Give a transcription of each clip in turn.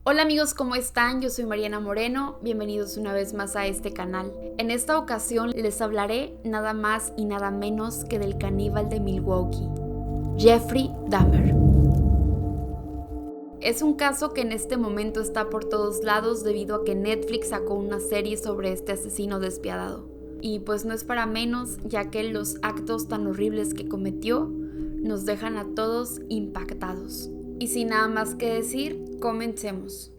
Hola amigos, ¿cómo están? Yo soy Mariana Moreno, bienvenidos una vez más a este canal. En esta ocasión les hablaré nada más y nada menos que del caníbal de Milwaukee, Jeffrey Dahmer. Es un caso que en este momento está por todos lados debido a que Netflix sacó una serie sobre este asesino despiadado. Y pues no es para menos, ya que los actos tan horribles que cometió nos dejan a todos impactados. Y sin nada más que decir, comencemos.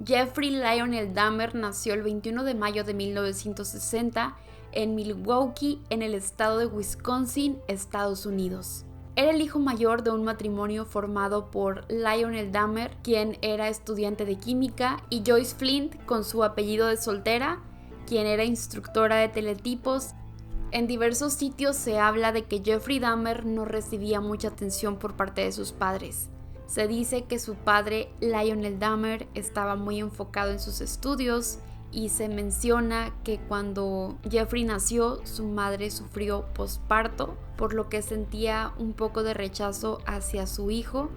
Jeffrey Lionel Dahmer nació el 21 de mayo de 1960 en Milwaukee, en el estado de Wisconsin, Estados Unidos. Era el hijo mayor de un matrimonio formado por Lionel Dahmer, quien era estudiante de química, y Joyce Flint, con su apellido de soltera, quien era instructora de teletipos. En diversos sitios se habla de que Jeffrey Dahmer no recibía mucha atención por parte de sus padres. Se dice que su padre, Lionel Dahmer, estaba muy enfocado en sus estudios y se menciona que cuando Jeffrey nació, su madre sufrió posparto, por lo que sentía un poco de rechazo hacia su hijo,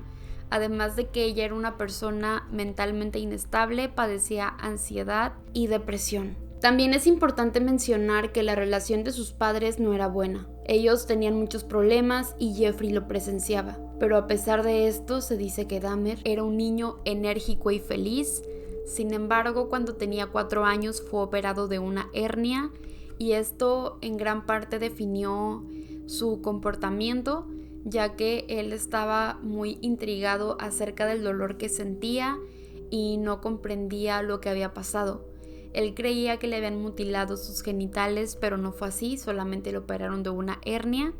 además de que ella era una persona mentalmente inestable, padecía ansiedad y depresión. También es importante mencionar que la relación de sus padres no era buena. Ellos tenían muchos problemas y Jeffrey lo presenciaba. Pero a pesar de esto, se dice que Dahmer era un niño enérgico y feliz. Sin embargo, cuando tenía 4 años fue operado de una hernia y esto en gran parte definió su comportamiento, ya que él estaba muy intrigado acerca del dolor que sentía y no comprendía lo que había pasado. Él creía que le habían mutilado sus genitales, pero no fue así, solamente le operaron de una hernia,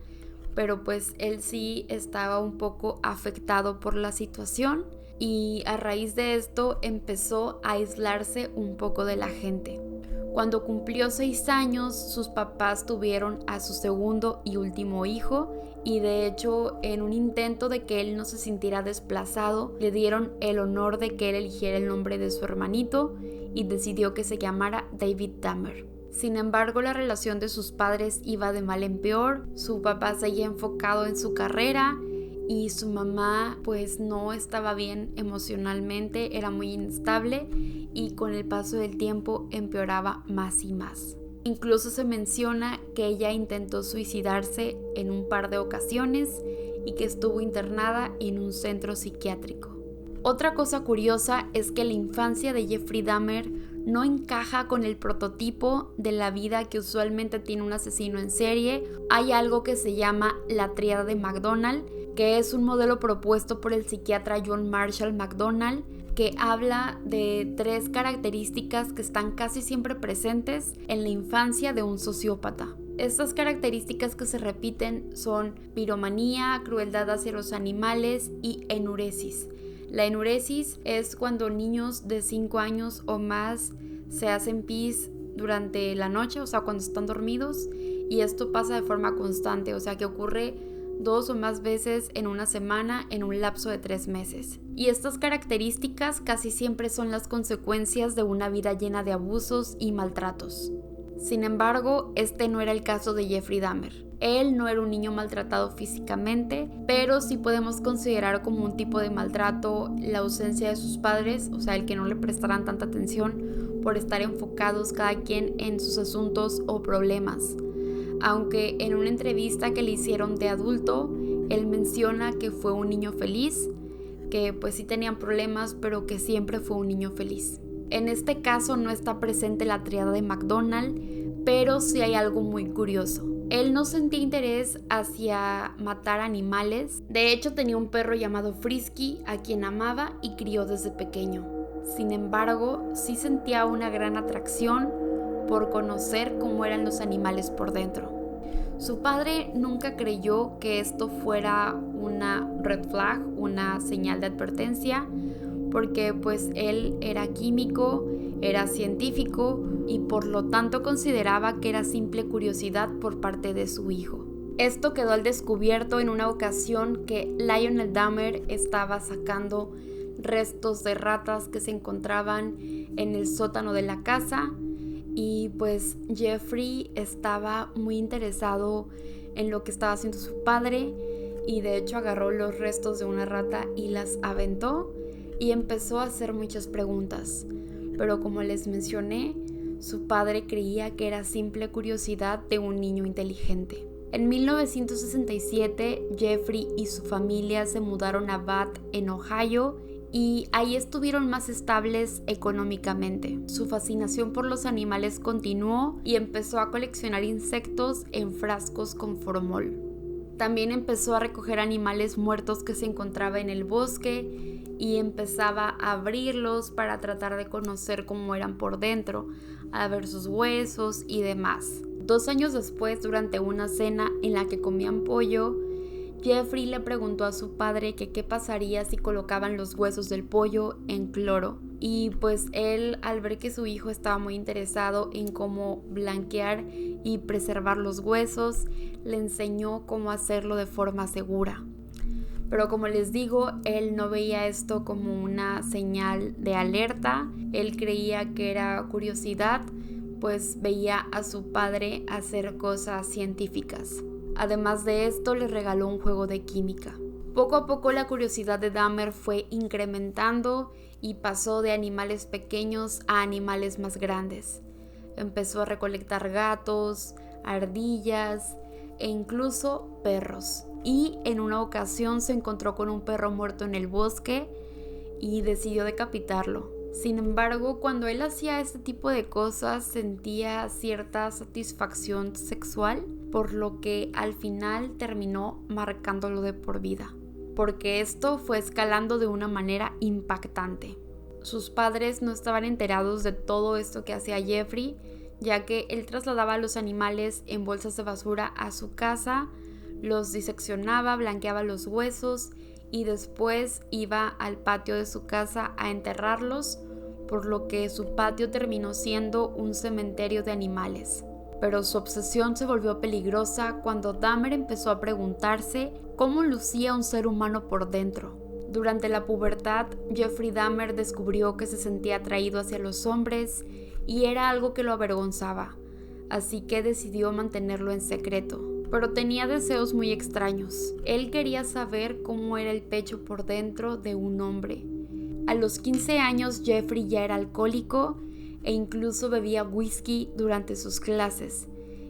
pero pues él sí estaba un poco afectado por la situación y a raíz de esto empezó a aislarse un poco de la gente. Cuando cumplió 6 años, sus papás tuvieron a su segundo y último hijo y de hecho en un intento de que él no se sintiera desplazado, le dieron el honor de que él eligiera el nombre de su hermanito y decidió que se llamara David Dahmer. Sin embargo, la relación de sus padres iba de mal en peor, su papá seguía enfocado en su carrera y su mamá pues no estaba bien emocionalmente, era muy inestable y con el paso del tiempo empeoraba más y más. Incluso se menciona que ella intentó suicidarse en un par de ocasiones y que estuvo internada en un centro psiquiátrico. Otra cosa curiosa es que la infancia de Jeffrey Dahmer no encaja con el prototipo de la vida que usualmente tiene un asesino en serie. Hay algo que se llama la tríada de McDonald, que es un modelo propuesto por el psiquiatra John Marshall McDonald, que habla de 3 características que están casi siempre presentes en la infancia de un sociópata. Estas características que se repiten son piromanía, crueldad hacia los animales y enuresis. La enuresis es cuando niños de 5 años o más se hacen pis durante la noche, o sea, cuando están dormidos, y esto pasa de forma constante, o sea, que ocurre 2 o más veces en una semana en un lapso de 3 meses. Y estas características casi siempre son las consecuencias de una vida llena de abusos y maltratos. Sin embargo, este no era el caso de Jeffrey Dahmer. Él no era un niño maltratado físicamente, pero sí podemos considerar como un tipo de maltrato la ausencia de sus padres, o sea, el que no le prestaran tanta atención por estar enfocados cada quien en sus asuntos o problemas. Aunque en una entrevista que le hicieron de adulto, él menciona que fue un niño feliz, que pues sí tenían problemas, pero que siempre fue un niño feliz. En este caso no está presente la tríada de McDonald, pero sí hay algo muy curioso. Él no sentía interés hacia matar animales. De hecho, tenía un perro llamado Frisky, a quien amaba y crió desde pequeño. Sin embargo, sí sentía una gran atracción por conocer cómo eran los animales por dentro. Su padre nunca creyó que esto fuera una red flag, una señal de advertencia, porque pues él era químico, era científico y por lo tanto consideraba que era simple curiosidad por parte de su hijo. Esto quedó al descubierto en una ocasión que Lionel Dahmer estaba sacando restos de ratas que se encontraban en el sótano de la casa y pues Jeffrey estaba muy interesado en lo que estaba haciendo su padre y de hecho agarró los restos de una rata y las aventó y empezó a hacer muchas preguntas. Pero como les mencioné, su padre creía que era simple curiosidad de un niño inteligente. En 1967, Jeffrey y su familia se mudaron a Bath, en Ohio, y ahí estuvieron más estables económicamente. Su fascinación por los animales continuó y empezó a coleccionar insectos en frascos con formol. También empezó a recoger animales muertos que se encontraba en el bosque y empezaba a abrirlos para tratar de conocer cómo eran por dentro, a ver sus huesos y demás. 2 años después, durante una cena en la que comían pollo, Jeffrey le preguntó a su padre que qué pasaría si colocaban los huesos del pollo en cloro. Y pues él, al ver que su hijo estaba muy interesado en cómo blanquear y preservar los huesos, le enseñó cómo hacerlo de forma segura. Pero como les digo, él no veía esto como una señal de alerta. Él creía que era curiosidad, pues veía a su padre hacer cosas científicas. Además de esto, le regaló un juego de química. Poco a poco la curiosidad de Dahmer fue incrementando y pasó de animales pequeños a animales más grandes. Empezó a recolectar gatos, ardillas e incluso perros. Y en una ocasión se encontró con un perro muerto en el bosque y decidió decapitarlo. Sin embargo, cuando él hacía este tipo de cosas sentía cierta satisfacción sexual, por lo que al final terminó marcándolo de por vida, porque esto fue escalando de una manera impactante. Sus padres no estaban enterados de todo esto que hacía Jeffrey, ya que él trasladaba a los animales en bolsas de basura a su casa, los diseccionaba, blanqueaba los huesos y después iba al patio de su casa a enterrarlos, por lo que su patio terminó siendo un cementerio de animales. Pero su obsesión se volvió peligrosa cuando Dahmer empezó a preguntarse cómo lucía un ser humano por dentro. Durante la pubertad, Jeffrey Dahmer descubrió que se sentía atraído hacia los hombres y era algo que lo avergonzaba, así que decidió mantenerlo en secreto. Pero tenía deseos muy extraños. Él quería saber cómo era el pecho por dentro de un hombre. A los 15 años Jeffrey ya era alcohólico e incluso bebía whisky durante sus clases,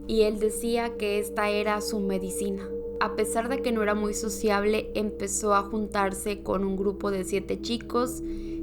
y él decía que esta era su medicina. A pesar de que no era muy sociable, empezó a juntarse con un grupo de 7 chicos,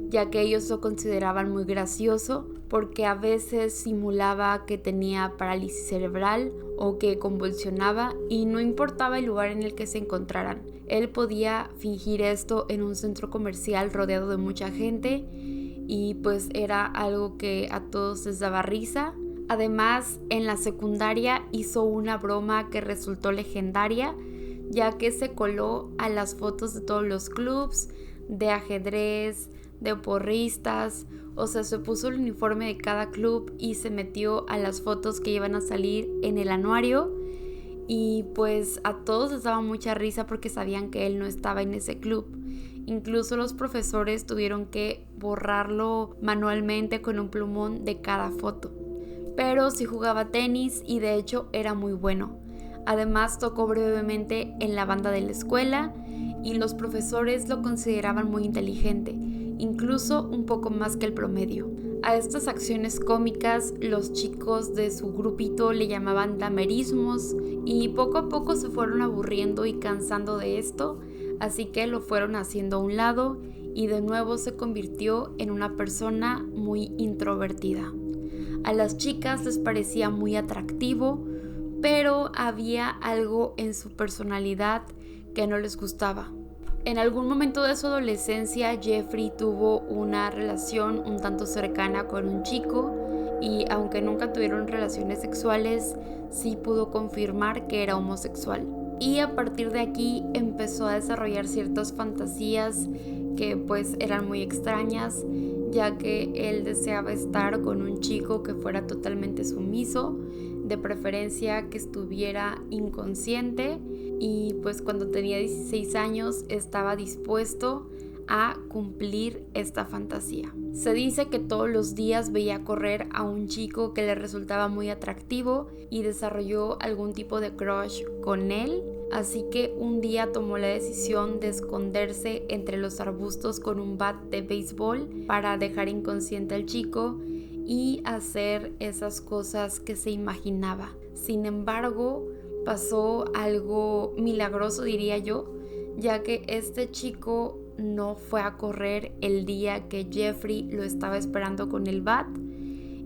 ya que ellos lo consideraban muy gracioso, porque a veces simulaba que tenía parálisis cerebral o que convulsionaba y no importaba el lugar en el que se encontraran. Él podía fingir esto en un centro comercial rodeado de mucha gente y pues era algo que a todos les daba risa. Además, en la secundaria hizo una broma que resultó legendaria, ya que se coló a las fotos de todos los clubs, de ajedrez, de porristas, o sea, se puso el uniforme de cada club y se metió a las fotos que iban a salir en el anuario, y pues a todos les daba mucha risa porque sabían que él no estaba en ese club. Incluso los profesores tuvieron que borrarlo manualmente con un plumón de cada foto. Pero sí jugaba tenis y de hecho era muy bueno. Además tocó brevemente en la banda de la escuela y los profesores lo consideraban muy inteligente, incluso un poco más que el promedio. A estas acciones cómicas los chicos de su grupito le llamaban damerismos y poco a poco se fueron aburriendo y cansando de esto, así que lo fueron haciendo a un lado y de nuevo se convirtió en una persona muy introvertida. A las chicas les parecía muy atractivo, pero había algo en su personalidad que no les gustaba. En algún momento de su adolescencia, Jeffrey tuvo una relación un tanto cercana con un chico y aunque nunca tuvieron relaciones sexuales, sí pudo confirmar que era homosexual. Y a partir de aquí empezó a desarrollar ciertas fantasías que pues eran muy extrañas, ya que él deseaba estar con un chico que fuera totalmente sumiso, de preferencia que estuviera inconsciente, y pues cuando tenía 16 años estaba dispuesto a cumplir esta fantasía. Se dice que todos los días veía correr a un chico que le resultaba muy atractivo y desarrolló algún tipo de crush con él, así que un día tomó la decisión de esconderse entre los arbustos con un bat de béisbol para dejar inconsciente al chico y hacer esas cosas que se imaginaba. Sin embargo, pasó algo milagroso, diría yo, ya que este chico no fue a correr el día que Jeffrey lo estaba esperando con el bat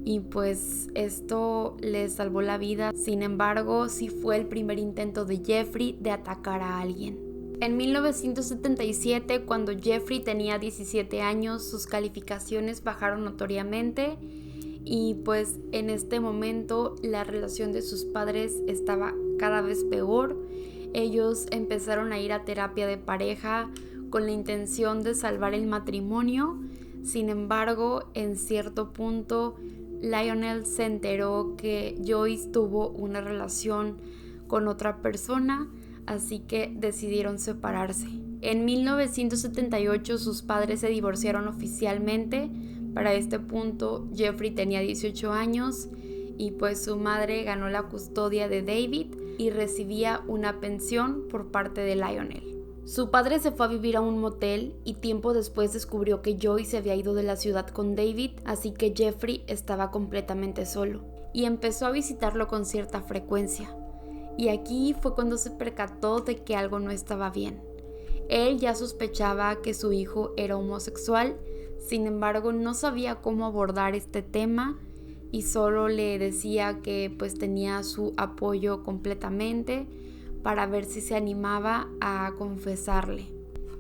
y pues esto le salvó la vida. Sin embargo, sí fue el primer intento de Jeffrey de atacar a alguien. En 1977, cuando Jeffrey tenía 17 años, sus calificaciones bajaron notoriamente y pues en este momento la relación de sus padres estaba cada vez peor. Ellos empezaron a ir a terapia de pareja con la intención de salvar el matrimonio. Sin embargo, en cierto punto, Lionel se enteró que Joyce tuvo una relación con otra persona, así que decidieron separarse. En 1978 sus padres se divorciaron oficialmente. Para este punto Jeffrey tenía 18 años y pues su madre ganó la custodia de David y recibía una pensión por parte de Lionel. Su padre se fue a vivir a un motel y tiempo después descubrió que Joyce se había ido de la ciudad con David, así que Jeffrey estaba completamente solo y empezó a visitarlo con cierta frecuencia. Y aquí fue cuando se percató de que algo no estaba bien. Él ya sospechaba que su hijo era homosexual, sin embargo no sabía cómo abordar este tema y solo le decía que pues tenía su apoyo completamente para ver si se animaba a confesarle.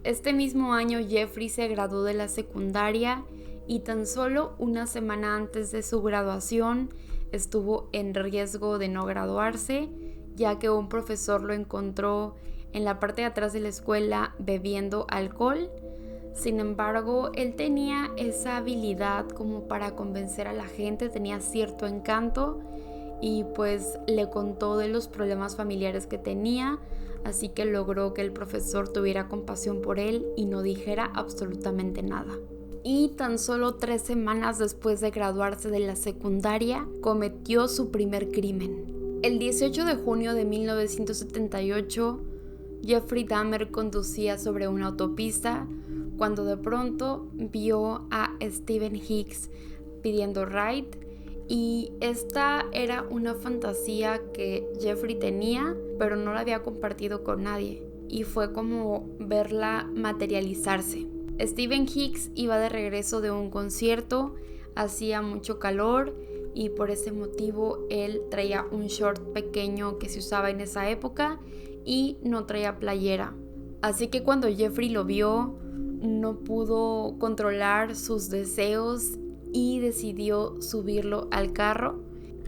Este mismo año Jeffrey se graduó de la secundaria y tan solo una semana antes de su graduación estuvo en riesgo de no graduarse, ya que un profesor lo encontró en la parte de atrás de la escuela bebiendo alcohol. Sin embargo, él tenía esa habilidad como para convencer a la gente, tenía cierto encanto y pues le contó de los problemas familiares que tenía, así que logró que el profesor tuviera compasión por él y no dijera absolutamente nada. Y tan solo 3 semanas después de graduarse de la secundaria, cometió su primer crimen. El 18 de junio de 1978, Jeffrey Dahmer conducía sobre una autopista cuando de pronto vio a Stephen Hicks pidiendo ride, y esta era una fantasía que Jeffrey tenía, pero no la había compartido con nadie, y fue como verla materializarse. Stephen Hicks iba de regreso de un concierto, hacía mucho calor y por ese motivo él traía un short pequeño que se usaba en esa época y no traía playera. Así que cuando Jeffrey lo vio, no pudo controlar sus deseos y decidió subirlo al carro.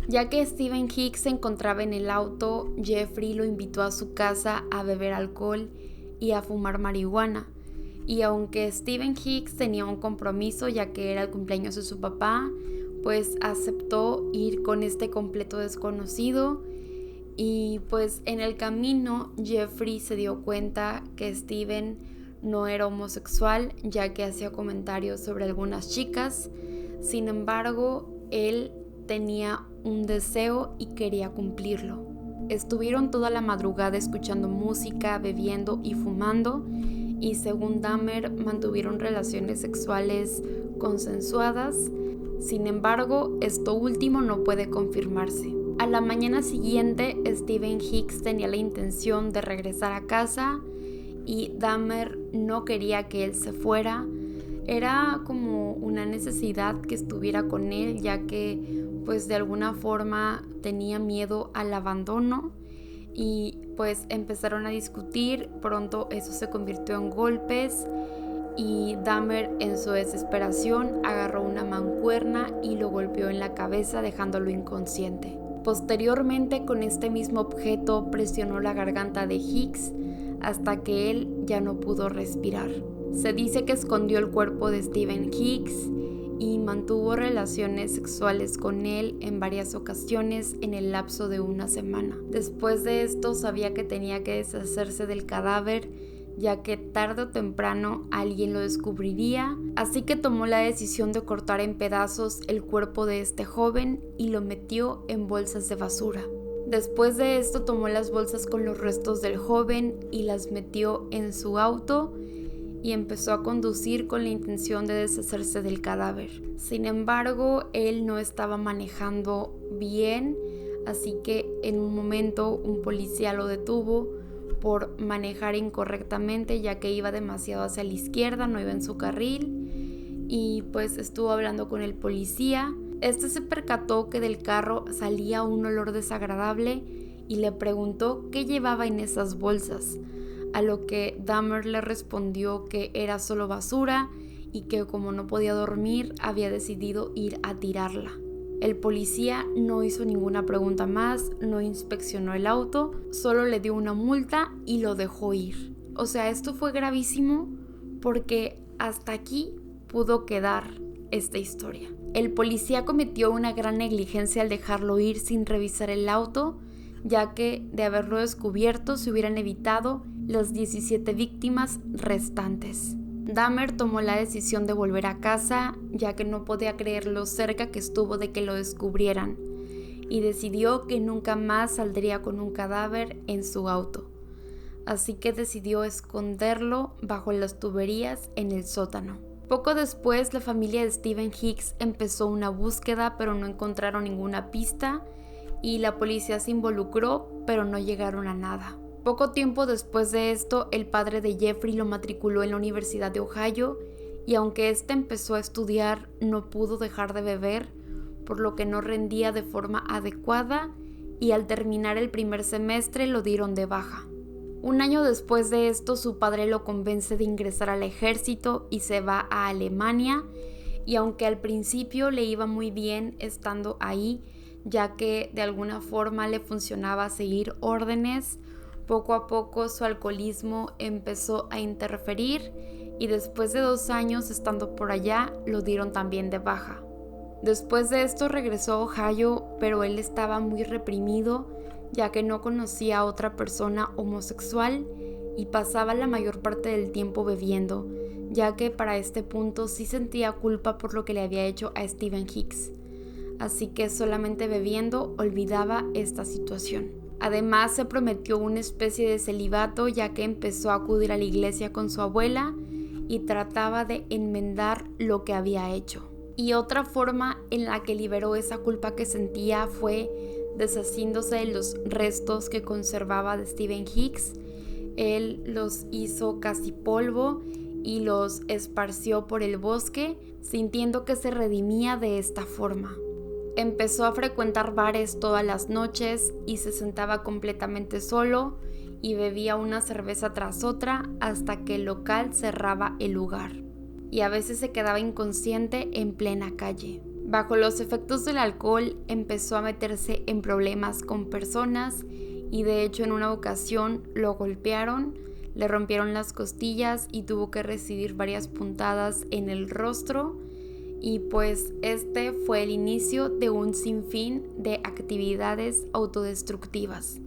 Ya que Stephen Hicks se encontraba en el auto, Jeffrey lo invitó a su casa a beber alcohol y a fumar marihuana. Y aunque Stephen Hicks tenía un compromiso, ya que era el cumpleaños de su papá, pues aceptó ir con este completo desconocido. Y pues en el camino Jeffrey se dio cuenta que Stephen no era homosexual, ya que hacía comentarios sobre algunas chicas. Sin embargo, él tenía un deseo y quería cumplirlo. Estuvieron toda la madrugada escuchando música, bebiendo y fumando, y según Dahmer mantuvieron relaciones sexuales consensuadas. Sin embargo, esto último no puede confirmarse. A la mañana siguiente, Stephen Hicks tenía la intención de regresar a casa y Dahmer no quería que él se fuera. Era como una necesidad que estuviera con él, ya que pues de alguna forma tenía miedo al abandono, y pues empezaron a discutir. Pronto eso se convirtió en golpes y Dahmer, en su desesperación, agarró una mancuerna y lo golpeó en la cabeza, dejándolo inconsciente. Posteriormente, con este mismo objeto presionó la garganta de Hicks hasta que él ya no pudo respirar. Se dice que escondió el cuerpo de Stephen Hicks y mantuvo relaciones sexuales con él en varias ocasiones en el lapso de una semana. Después de esto sabía que tenía que deshacerse del cadáver, ya que tarde o temprano alguien lo descubriría, así que tomó la decisión de cortar en pedazos el cuerpo de este joven y lo metió en bolsas de basura. Después de esto tomó las bolsas con los restos del joven y las metió en su auto y empezó a conducir con la intención de deshacerse del cadáver. Sin embargo, él no estaba manejando bien, así que en un momento un policía lo detuvo por manejar incorrectamente, ya que iba demasiado hacia la izquierda, no iba en su carril, y pues estuvo hablando con el policía. Este se percató que del carro salía un olor desagradable y le preguntó qué llevaba en esas bolsas, a lo que Dahmer le respondió que era solo basura y que como no podía dormir había decidido ir a tirarla. El policía no hizo ninguna pregunta más, no inspeccionó el auto, solo le dio una multa y lo dejó ir. O sea, esto fue gravísimo porque hasta aquí pudo quedar esta historia. El policía cometió una gran negligencia al dejarlo ir sin revisar el auto, ya que de haberlo descubierto se hubieran evitado las 17 víctimas restantes. Dahmer tomó la decisión de volver a casa, ya que no podía creer lo cerca que estuvo de que lo descubrieran, y decidió que nunca más saldría con un cadáver en su auto. Así que decidió esconderlo bajo las tuberías en el sótano. Poco después, la familia de Stephen Hicks empezó una búsqueda, pero no encontraron ninguna pista, y la policía se involucró, pero no llegaron a nada. Poco tiempo después de esto, el padre de Jeffrey lo matriculó en la Universidad de Ohio, y aunque éste empezó a estudiar, no pudo dejar de beber, por lo que no rendía de forma adecuada, y al terminar el primer semestre lo dieron de baja. Un año después de esto, su padre lo convence de ingresar al ejército y se va a Alemania, y aunque al principio le iba muy bien estando ahí, ya que de alguna forma le funcionaba seguir órdenes, poco a poco su alcoholismo empezó a interferir y después de 2 años estando por allá lo dieron también de baja. Después de esto regresó a Ohio, pero él estaba muy reprimido, ya que no conocía a otra persona homosexual y pasaba la mayor parte del tiempo bebiendo, ya que para este punto sí sentía culpa por lo que le había hecho a Stephen Hicks. Así que solamente bebiendo olvidaba esta situación. Además se prometió una especie de celibato, ya que empezó a acudir a la iglesia con su abuela y trataba de enmendar lo que había hecho. Y otra forma en la que liberó esa culpa que sentía fue deshaciéndose de los restos que conservaba de Stephen Hicks. Él los hizo casi polvo y los esparció por el bosque, sintiendo que se redimía de esta forma. Empezó a frecuentar bares todas las noches y se sentaba completamente solo y bebía una cerveza tras otra hasta que el local cerraba el lugar. Y a veces se quedaba inconsciente en plena calle. Bajo los efectos del alcohol empezó a meterse en problemas con personas y de hecho en una ocasión lo golpearon, le rompieron las costillas y tuvo que recibir varias puntadas en el rostro. Y pues este fue el inicio de un sinfín de actividades autodestructivas.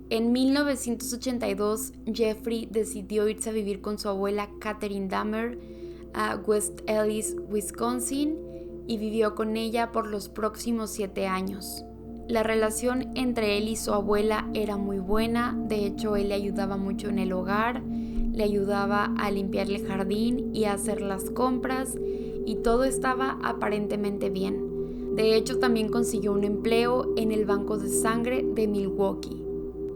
En 1982, Jeffrey decidió irse a vivir con su abuela Catherine Dahmer a West Ellis, Wisconsin, y vivió con ella por los próximos 7 años. La relación entre él y su abuela era muy buena, de hecho él le ayudaba mucho en el hogar, le ayudaba a limpiar el jardín y a hacer las compras, y todo estaba aparentemente bien. De hecho, también consiguió un empleo en el banco de sangre de Milwaukee.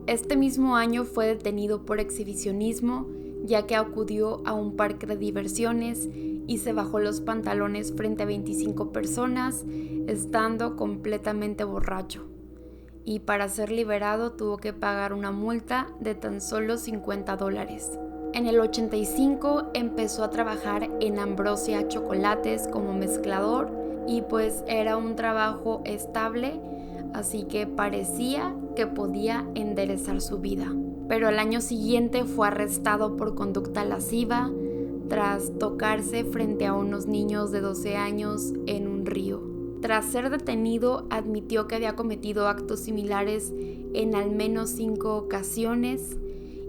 Este mismo año fue detenido por exhibicionismo, ya que acudió a un parque de diversiones y se bajó los pantalones frente a 25 personas, estando completamente borracho. Y para ser liberado tuvo que pagar una multa de tan solo $50. En el 85 empezó a trabajar en Ambrosia Chocolates como mezclador y pues era un trabajo estable, así que parecía que podía enderezar su vida. Pero al año siguiente fue arrestado por conducta lasciva tras tocarse frente a unos niños de 12 años en un río. Tras ser detenido, admitió que había cometido actos similares en al menos 5 ocasiones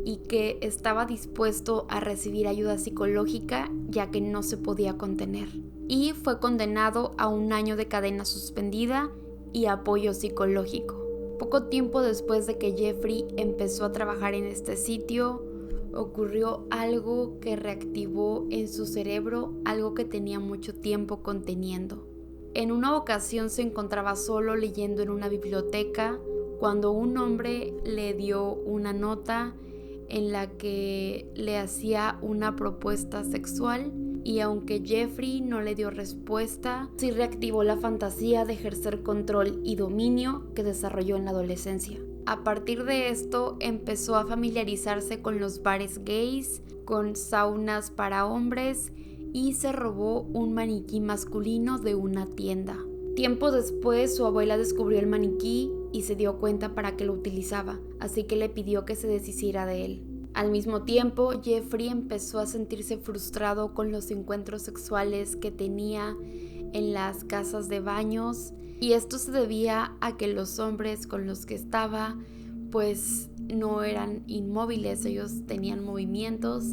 y que estaba dispuesto a recibir ayuda psicológica ya que no se podía contener. Y fue condenado a 1 año de cadena suspendida y apoyo psicológico. Poco tiempo después de que Jeffrey empezó a trabajar en este sitio, ocurrió algo que reactivó en su cerebro algo que tenía mucho tiempo conteniendo. En una ocasión se encontraba solo leyendo en una biblioteca cuando un hombre le dio una nota en la que le hacía una propuesta sexual, y aunque Jeffrey no le dio respuesta, sí reactivó la fantasía de ejercer control y dominio que desarrolló en la adolescencia. A partir de esto empezó a familiarizarse con los bares gays, con saunas para hombres, y se robó un maniquí masculino de una tienda. Tiempo después su abuela descubrió el maniquí y se dio cuenta para qué lo utilizaba, así que le pidió que se deshiciera de él. Al mismo tiempo, Jeffrey empezó a sentirse frustrado con los encuentros sexuales que tenía en las casas de baños, y esto se debía a que los hombres con los que estaba pues no eran inmóviles, ellos tenían movimientos,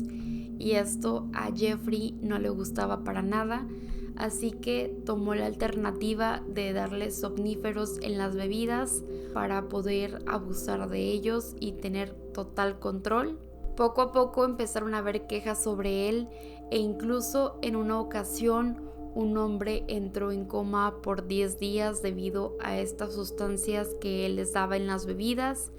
y esto a Jeffrey no le gustaba para nada, así que tomó la alternativa de darles somníferos en las bebidas para poder abusar de ellos y tener total control. Poco a poco empezaron a haber quejas sobre él, e incluso en una ocasión un hombre entró en coma por 10 días debido a estas sustancias que él les daba en las bebidas,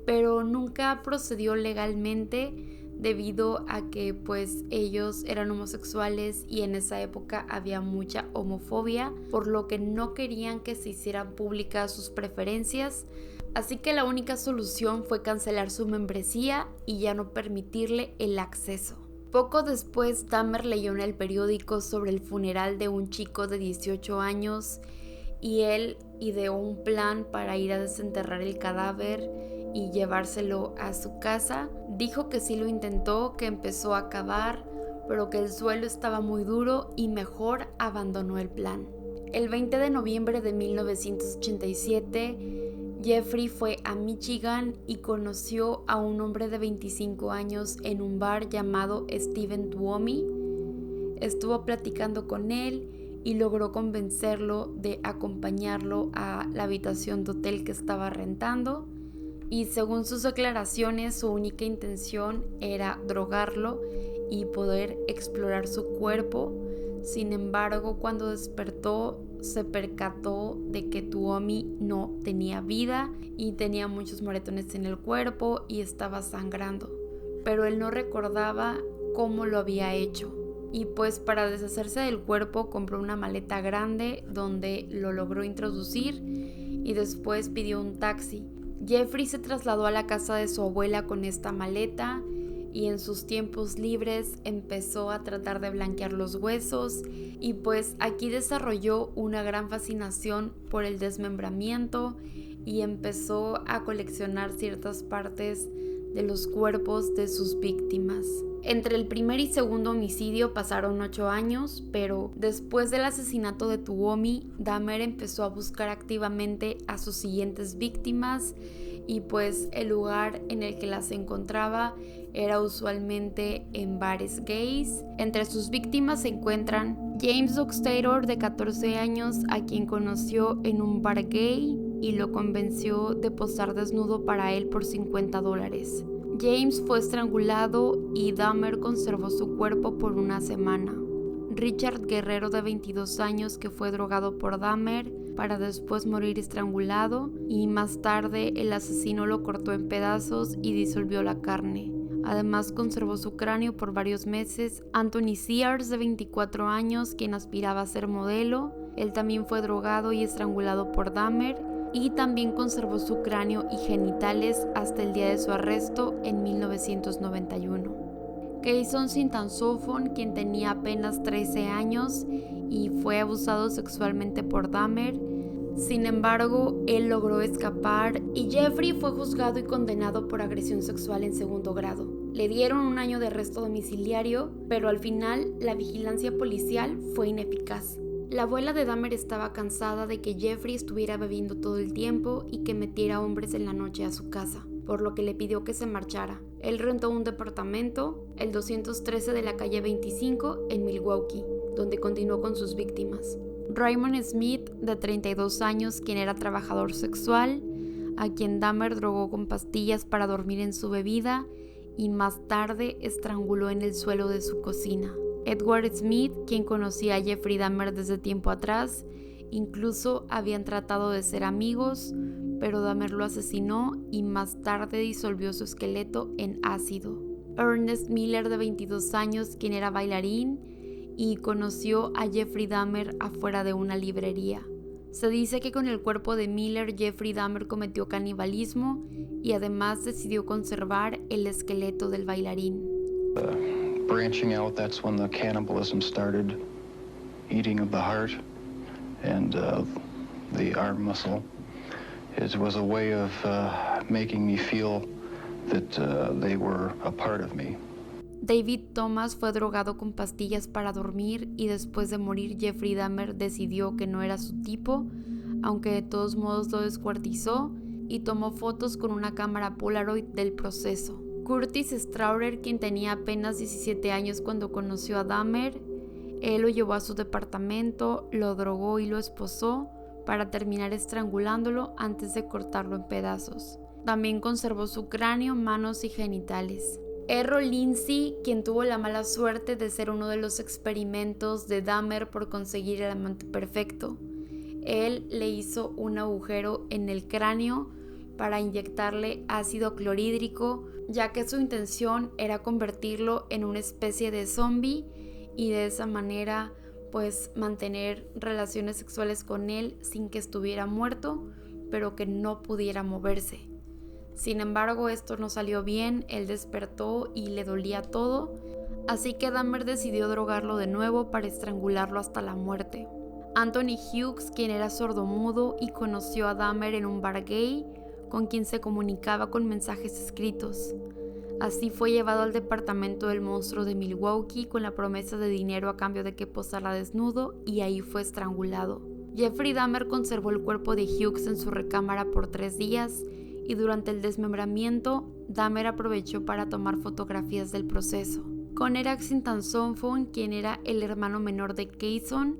pero nunca procedió legalmente debido a que pues ellos eran homosexuales y en esa época había mucha homofobia, por lo que no querían que se hicieran públicas sus preferencias. Así que la única solución fue cancelar su membresía y ya no permitirle el acceso. Poco después, Dahmer leyó en el periódico sobre el funeral de un chico de 18 años y él ideó un plan para ir a desenterrar el cadáver y llevárselo a su casa. Dijo que sí lo intentó, que empezó a cavar, pero que el suelo estaba muy duro y mejor abandonó el plan. El 20 de noviembre de 1987, Jeffrey fue a Michigan y conoció a un hombre de 25 años en un bar llamado Steven Tuomi. Estuvo platicando con él y logró convencerlo de acompañarlo a la habitación de hotel que estaba rentando. Y según sus declaraciones, su única intención era drogarlo y poder explorar su cuerpo. Sin embargo, cuando despertó, se percató de que Tuomi no tenía vida y tenía muchos moretones en el cuerpo y estaba sangrando, pero él no recordaba cómo lo había hecho. Y pues para deshacerse del cuerpo compró una maleta grande donde lo logró introducir y después pidió un taxi. Jeffrey se trasladó a la casa de su abuela con esta maleta y en sus tiempos libres empezó a tratar de blanquear los huesos, y pues aquí desarrolló una gran fascinación por el desmembramiento y empezó a coleccionar ciertas partes de los cuerpos de sus víctimas. Entre el primer y segundo homicidio pasaron 8 años, pero después del asesinato de Tuomi, Dahmer empezó a buscar activamente a sus siguientes víctimas, y pues el lugar en el que las encontraba era usualmente en bares gays. Entre sus víctimas se encuentran James Dockstader, de 14 años, a quien conoció en un bar gay y lo convenció de posar desnudo para él por $50. James fue estrangulado y Dahmer conservó su cuerpo por una semana. Richard Guerrero, de 22 años, que fue drogado por Dahmer para después morir estrangulado, y más tarde el asesino lo cortó en pedazos y disolvió la carne. Además conservó su cráneo por varios meses. Anthony Sears, de 24 años, quien aspiraba a ser modelo, él también fue drogado y estrangulado por Dahmer, y también conservó su cráneo y genitales hasta el día de su arresto en 1991. Kayson Sintansophon, quien tenía apenas 13 años y fue abusado sexualmente por Dahmer. Sin embargo, él logró escapar y Jeffrey fue juzgado y condenado por agresión sexual en segundo grado. Le dieron 1 año de arresto domiciliario, pero al final la vigilancia policial fue ineficaz. La abuela de Dahmer estaba cansada de que Jeffrey estuviera bebiendo todo el tiempo y que metiera hombres en la noche a su casa. por lo que le pidió que se marchara. Él rentó un departamento, el 213 de la calle 25, en Milwaukee, donde continuó con sus víctimas. Raymond Smith, de 32 años, quien era trabajador sexual, a quien Dahmer drogó con pastillas para dormir en su bebida y más tarde estranguló en el suelo de su cocina. Edward Smith, quien conocía a Jeffrey Dahmer desde tiempo atrás, incluso habían tratado de ser amigos, pero Dahmer lo asesinó y más tarde disolvió su esqueleto en ácido. Ernest Miller, de 22 años, quien era bailarín y conoció a Jeffrey Dahmer afuera de una librería. Se dice que con el cuerpo de Miller, Jeffrey Dahmer cometió canibalismo y además decidió conservar el esqueleto del bailarín. Branching out, that's when the cannibalism started, eating of the heart and the arm muscle. It was a way of making me feel that they were a part of me. David Thomas fue drogado con pastillas para dormir y después de morir Jeffrey Dahmer decidió que no era su tipo, aunque de todos modos lo descuartizó y tomó fotos con una cámara Polaroid del proceso. Curtis Straurer, quien tenía apenas 17 años cuando conoció a Dahmer, él lo llevó a su departamento, lo drogó y lo esposó para terminar estrangulándolo antes de cortarlo en pedazos. También conservó su cráneo, manos y genitales. Errol Lindsay, quien tuvo la mala suerte de ser uno de los experimentos de Dahmer por conseguir el amante perfecto. Él le hizo un agujero en el cráneo para inyectarle ácido clorhídrico, ya que su intención era convertirlo en una especie de zombie y de esa manera pues mantener relaciones sexuales con él sin que estuviera muerto, pero que no pudiera moverse. Sin embargo, esto no salió bien, él despertó y le dolía todo, así que Dahmer decidió drogarlo de nuevo para estrangularlo hasta la muerte. Anthony Hughes, quien era sordomudo y conoció a Dahmer en un bar gay, con quien se comunicaba con mensajes escritos. Así fue llevado al departamento del monstruo de Milwaukee con la promesa de dinero a cambio de que posara desnudo y ahí fue estrangulado. Jeffrey Dahmer conservó el cuerpo de Hughes en su recámara por 3 días y durante el desmembramiento, Dahmer aprovechó para tomar fotografías del proceso. Conner Axington Sonthofen, quien era el hermano menor de Kayson,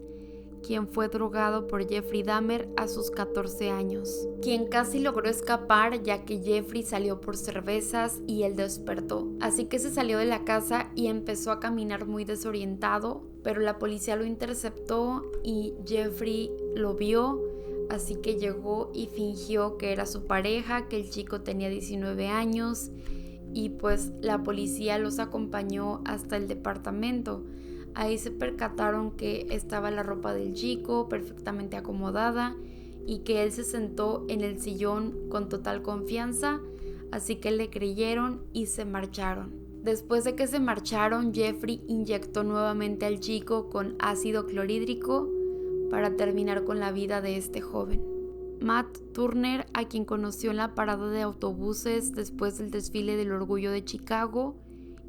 quien fue drogado por Jeffrey Dahmer a sus 14 años, quien casi logró escapar ya que Jeffrey salió por cervezas y él despertó. Así que se salió de la casa y empezó a caminar muy desorientado, pero la policía lo interceptó y Jeffrey lo vio. Así que llegó y fingió que era su pareja, que el chico tenía 19 años y pues la policía los acompañó hasta el departamento. Ahí se percataron que estaba la ropa del chico perfectamente acomodada y que él se sentó en el sillón con total confianza, así que le creyeron y se marcharon. Después de que se marcharon, Jeffrey inyectó nuevamente al chico con ácido clorhídrico para terminar con la vida de este joven. Matt Turner, a quien conoció en la parada de autobuses después del desfile del Orgullo de Chicago,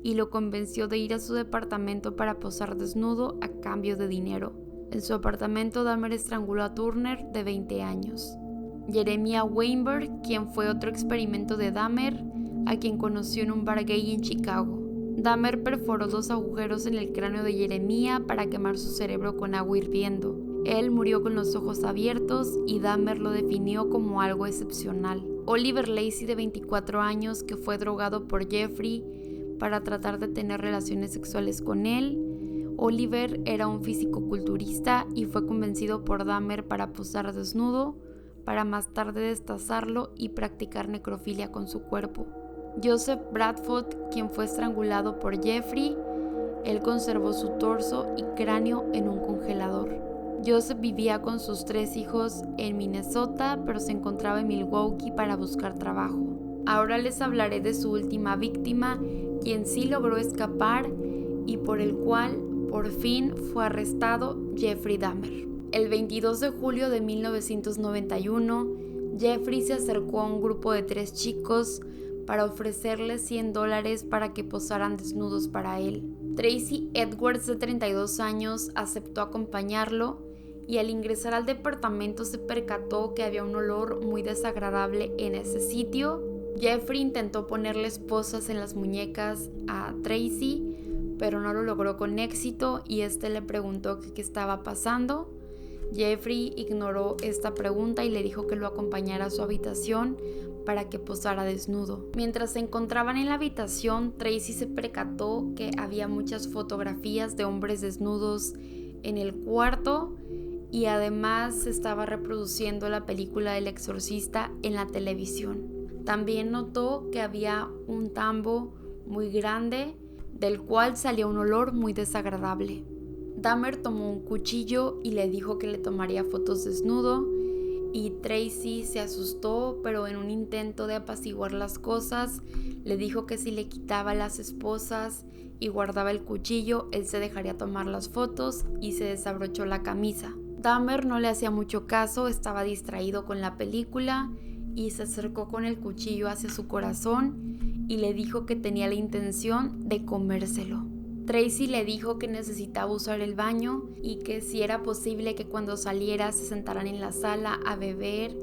y lo convenció de ir a su departamento para posar desnudo a cambio de dinero. En su apartamento, Dahmer estranguló a Turner, de 20 años. Jeremiah Weinberg, quien fue otro experimento de Dahmer, a quien conoció en un bar gay en Chicago. Dahmer perforó 2 agujeros en el cráneo de Jeremiah para quemar su cerebro con agua hirviendo. Él murió con los ojos abiertos y Dahmer lo definió como algo excepcional. Oliver Lacey, de 24 años, que fue drogado por Jeffrey para tratar de tener relaciones sexuales con él. Oliver era un fisicoculturista y fue convencido por Dahmer para posar desnudo, para más tarde destazarlo y practicar necrofilia con su cuerpo. Joseph Bradford, quien fue estrangulado por Jeffrey, él conservó su torso y cráneo en un congelador. Joseph vivía con sus 3 hijos en Minnesota, pero se encontraba en Milwaukee para buscar trabajo. Ahora les hablaré de su última víctima, quien sí logró escapar y por el cual por fin fue arrestado, Jeffrey Dahmer. El 22 de julio de 1991, Jeffrey se acercó a un grupo de 3 chicos para ofrecerles $100 para que posaran desnudos para él. Tracy Edwards, de 32 años, aceptó acompañarlo y al ingresar al departamento se percató que había un olor muy desagradable en ese sitio Jeffrey intentó ponerle esposas en las muñecas a Tracy, pero no lo logró con éxito y le preguntó qué estaba pasando. Jeffrey ignoró esta pregunta y le dijo que lo acompañara a su habitación para que posara desnudo. Mientras se encontraban en la habitación, Tracy se percató que había muchas fotografías de hombres desnudos en el cuarto y además se estaba reproduciendo la película del exorcista en la televisión. También notó que había un tambo muy grande del cual salía un olor muy desagradable. Dahmer tomó un cuchillo y le dijo que le tomaría fotos desnudo y Tracy se asustó, pero en un intento de apaciguar las cosas le dijo que si le quitaba las esposas y guardaba el cuchillo, él se dejaría tomar las fotos y se desabrochó la camisa. Dahmer no le hacía mucho caso, estaba distraído con la película y se acercó con el cuchillo hacia su corazón y le dijo que tenía la intención de comérselo. Tracy le dijo que necesitaba usar el baño y que si era posible que cuando saliera se sentaran en la sala a beber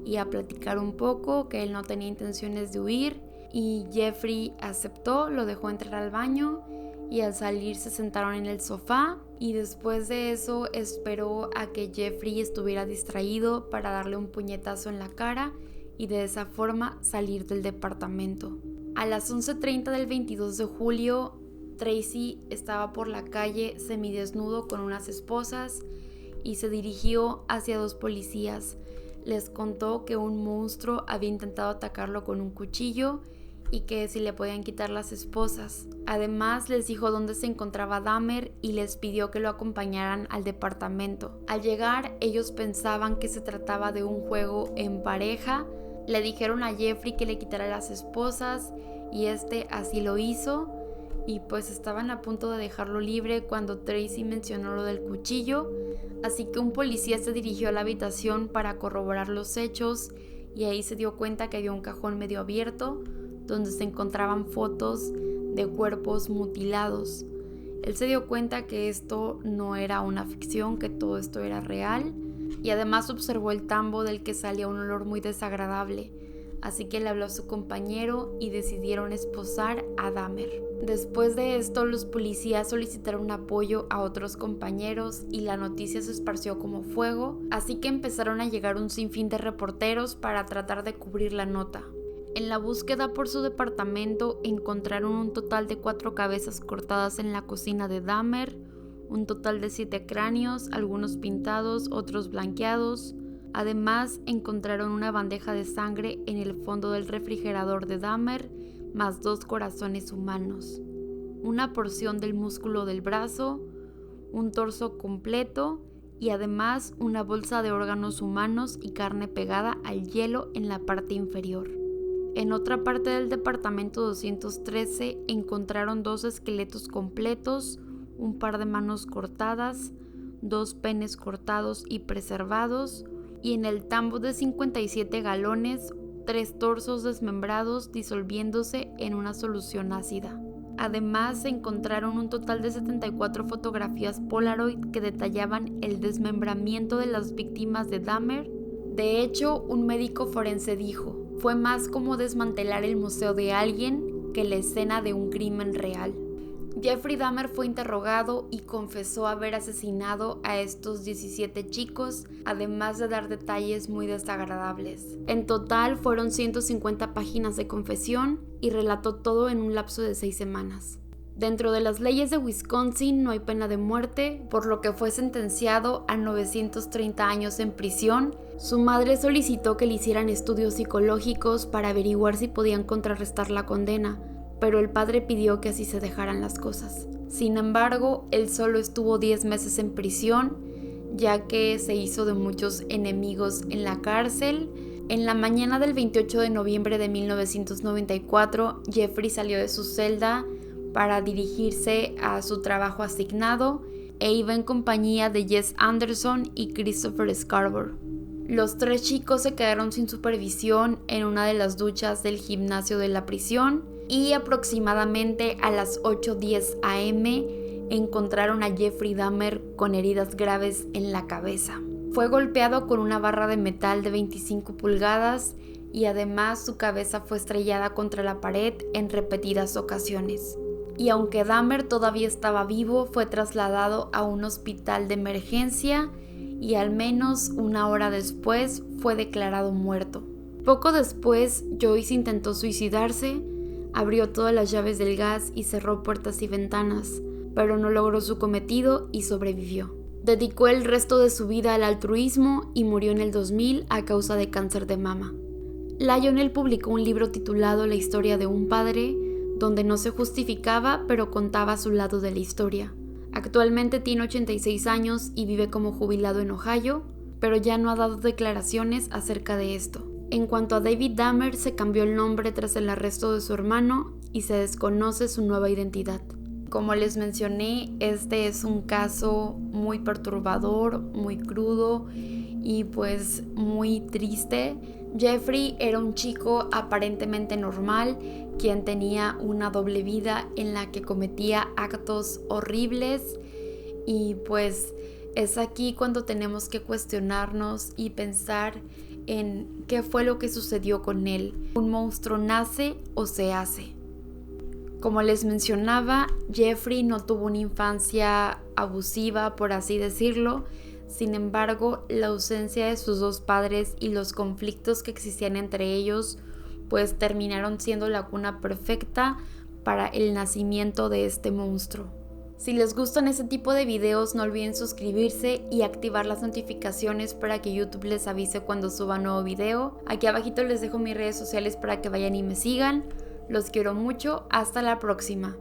y a platicar un poco, que él no tenía intenciones de huir, y Jeffrey aceptó, lo dejó entrar al baño y al salir se sentaron en el sofá y después de eso esperó a que Jeffrey estuviera distraído para darle un puñetazo en la cara y de esa forma salir del departamento. A las 11:30 del 22 de julio, Tracy estaba por la calle semidesnudo con unas esposas y se dirigió hacia dos policías. Les contó que un monstruo había intentado atacarlo con un cuchillo y que si le podían quitar las esposas. Además les dijo dónde se encontraba Dahmer y les pidió que lo acompañaran al departamento. Al llegar, ellos pensaban que se trataba de un juego en pareja. Le dijeron a Jeffrey que le quitara las esposas y así lo hizo. Y pues estaban a punto de dejarlo libre cuando Tracy mencionó lo del cuchillo, así que un policía se dirigió a la habitación para corroborar los hechos y ahí se dio cuenta que había un cajón medio abierto donde se encontraban fotos de cuerpos mutilados. Él se dio cuenta que esto no era una ficción, que todo esto era real y además observó el tambo del que salía un olor muy desagradable. Así que le habló a su compañero y decidieron esposar a Dahmer. Después de esto, los policías solicitaron apoyo a otros compañeros y la noticia se esparció como fuego, así que empezaron a llegar un sinfín de reporteros para tratar de cubrir la nota. En la búsqueda por su departamento encontraron un total de 4 cabezas cortadas en la cocina de Dahmer, un total de 7 cráneos, algunos pintados, otros blanqueados. Además, encontraron una bandeja de sangre en el fondo del refrigerador de Dahmer, más 2 corazones humanos, una porción del músculo del brazo, un torso completo y además una bolsa de órganos humanos y carne pegada al hielo en la parte inferior. En otra parte del departamento 213 encontraron 2 esqueletos completos, un par de manos cortadas, 2 penes cortados y preservados, y en el tambo de 57 galones, 3 torsos desmembrados disolviéndose en una solución ácida. Además, se encontraron un total de 74 fotografías Polaroid que detallaban el desmembramiento de las víctimas de Dahmer. De hecho, un médico forense dijo: fue más como desmantelar el museo de alguien que la escena de un crimen real. Jeffrey Dahmer fue interrogado y confesó haber asesinado a estos 17 chicos, además de dar detalles muy desagradables. En total fueron 150 páginas de confesión y relató todo en un lapso de 6 semanas. Dentro de las leyes de Wisconsin no hay pena de muerte, por lo que fue sentenciado a 930 años en prisión. Su madre solicitó que le hicieran estudios psicológicos para averiguar si podían contrarrestar la condena, pero el padre pidió que así se dejaran las cosas. Sin embargo, él solo estuvo 10 meses en prisión, ya que se hizo de muchos enemigos en la cárcel. En la mañana del 28 de noviembre de 1994, Jeffrey salió de su celda para dirigirse a su trabajo asignado e iba en compañía de Jess Anderson y Christopher Scarborough. Los 3 chicos se quedaron sin supervisión en una de las duchas del gimnasio de la prisión y aproximadamente a las 8:10 am encontraron a Jeffrey Dahmer con heridas graves en la cabeza. Fue golpeado con una barra de metal de 25 pulgadas y además su cabeza fue estrellada contra la pared en repetidas ocasiones. Y aunque Dahmer todavía estaba vivo, fue trasladado a un hospital de emergencia y al menos una hora después fue declarado muerto. Poco después, Joyce intentó suicidarse, abrió todas las llaves del gas y cerró puertas y ventanas, pero no logró su cometido y sobrevivió. Dedicó el resto de su vida al altruismo y murió en el 2000 a causa de cáncer de mama. Lionel publicó un libro titulado La historia de un padre, donde no se justificaba, pero contaba su lado de la historia. Actualmente tiene 86 años y vive como jubilado en Ohio, pero ya no ha dado declaraciones acerca de esto. En cuanto a David Dahmer, se cambió el nombre tras el arresto de su hermano y se desconoce su nueva identidad. Como les mencioné, este es un caso muy perturbador, muy crudo y pues muy triste. Jeffrey era un chico aparentemente normal, quien tenía una doble vida en la que cometía actos horribles y pues es aquí cuando tenemos que cuestionarnos y pensar en qué fue lo que sucedió con él. ¿Un monstruo nace o se hace? Como les mencionaba, Jeffrey no tuvo una infancia abusiva, por así decirlo. Sin embargo, la ausencia de sus dos padres y los conflictos que existían entre ellos pues terminaron siendo la cuna perfecta para el nacimiento de este monstruo. Si les gustan este tipo de videos, no olviden suscribirse y activar las notificaciones para que YouTube les avise cuando suba nuevo video. Aquí abajito les dejo mis redes sociales para que vayan y me sigan. Los quiero mucho, hasta la próxima.